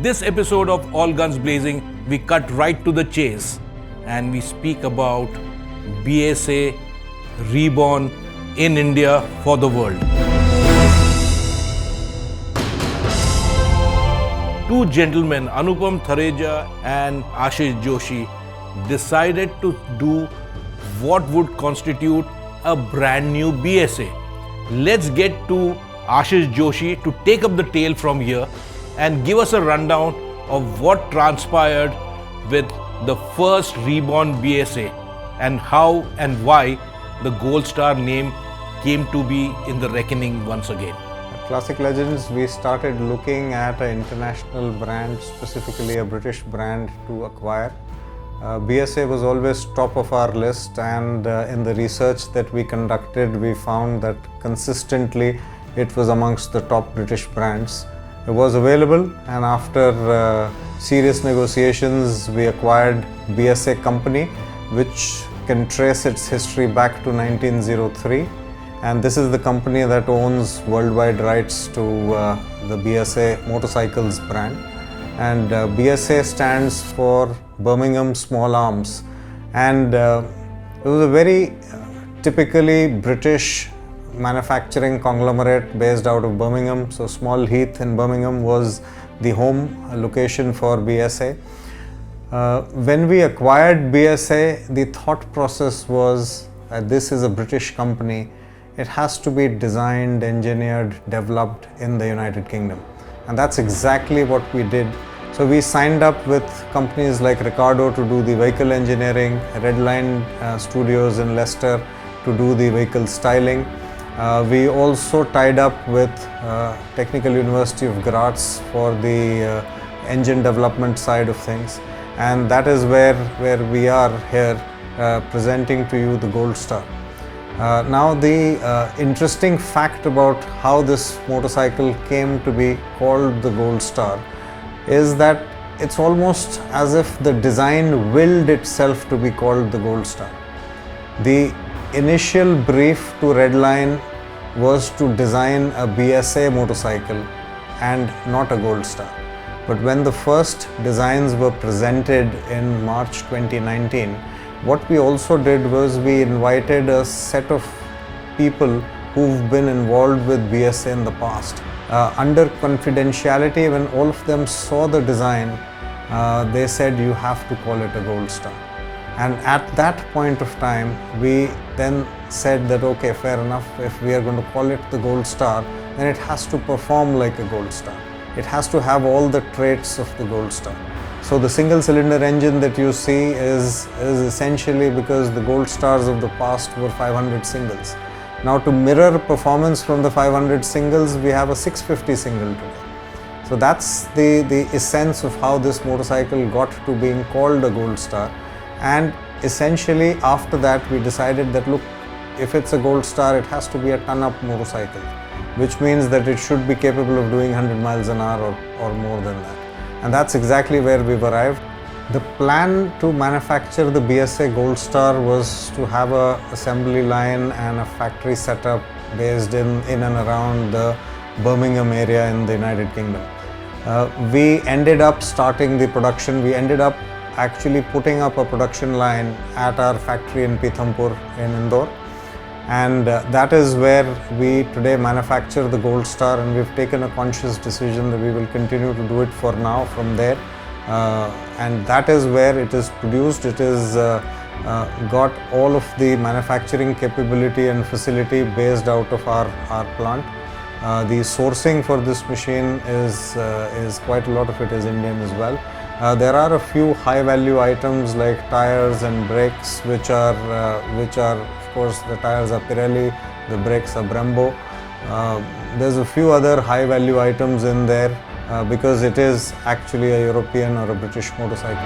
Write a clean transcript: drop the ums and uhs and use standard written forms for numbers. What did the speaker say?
This episode of All Guns Blazing, we cut right to the chase and we speak about BSA reborn in India for the world. Two gentlemen, Anupam Thareja and Ashish Joshi, decided to do what would constitute a brand new BSA. Let's get to Ashish Joshi to take up the tale from here and give us a rundown of what transpired with the first reborn BSA and how and why the Gold Star name came to be in the reckoning once again. At Classic Legends, we started looking at an international brand, specifically a British brand to acquire. BSA was always top of our list, and in the research that we conducted, we found that consistently it was amongst the top British brands. It was available, and after serious negotiations, we acquired BSA company, which can trace its history back to 1903. And this is the company that owns worldwide rights to the BSA motorcycles brand. And BSA stands for Birmingham Small Arms. And it was a very typically British manufacturing conglomerate based out of Birmingham. So Small Heath in Birmingham was the home location for BSA. When we acquired BSA, the thought process was that this is a British company. It has to be designed, engineered, developed in the United Kingdom. And that's exactly what we did. So we signed up with companies like Ricardo to do the vehicle engineering, Redline Studios in Leicester to do the vehicle styling. We also tied up with Technical University of Graz for the engine development side of things. And that is where we are here presenting to you the Gold Star. Now the interesting fact about how this motorcycle came to be called the Gold Star is that it's almost as if the design willed itself to be called the Gold Star. The initial brief to Redline was to design a BSA motorcycle and not a Gold Star. But when the first designs were presented in March 2019, what we also did was we invited a set of people who've been involved with BSA in the past. Under confidentiality, when all of them saw the design, they said you have to call it a Gold Star. And at that point of time, we then said that okay, fair enough, if we are going to call it the Gold Star, then it has to perform like a Gold Star. It has to have all the traits of the Gold Star. So the single cylinder engine that you see is essentially because the Gold Stars of the past were 500 singles. Now to mirror performance from the 500 singles, we have a 650 single today. So that's the essence of how this motorcycle got to being called a Gold Star. And essentially after that we decided that look, if it's a Gold Star, it has to be a ton-up motorcycle, which means that it should be capable of doing 100 miles an hour or more than that. And that's exactly where we've arrived. The plan to manufacture the BSA Gold Star was to have an assembly line and a factory setup based in and around the Birmingham area in the United Kingdom. We ended up starting the production. We ended up actually putting up a production line at our factory in Pithampur in Indore. And that is where we today manufacture the Gold Star, and we've taken a conscious decision that we will continue to do it for now from there. And that is where it is produced. It is got all of the manufacturing capability and facility based out of our plant. The sourcing for this machine is quite a lot of it is Indian as well. There are a few high value items like tires and brakes, which are of course the tires are Pirelli, the brakes are Brembo. There's a few other high value items in there because it is actually a European or a British motorcycle.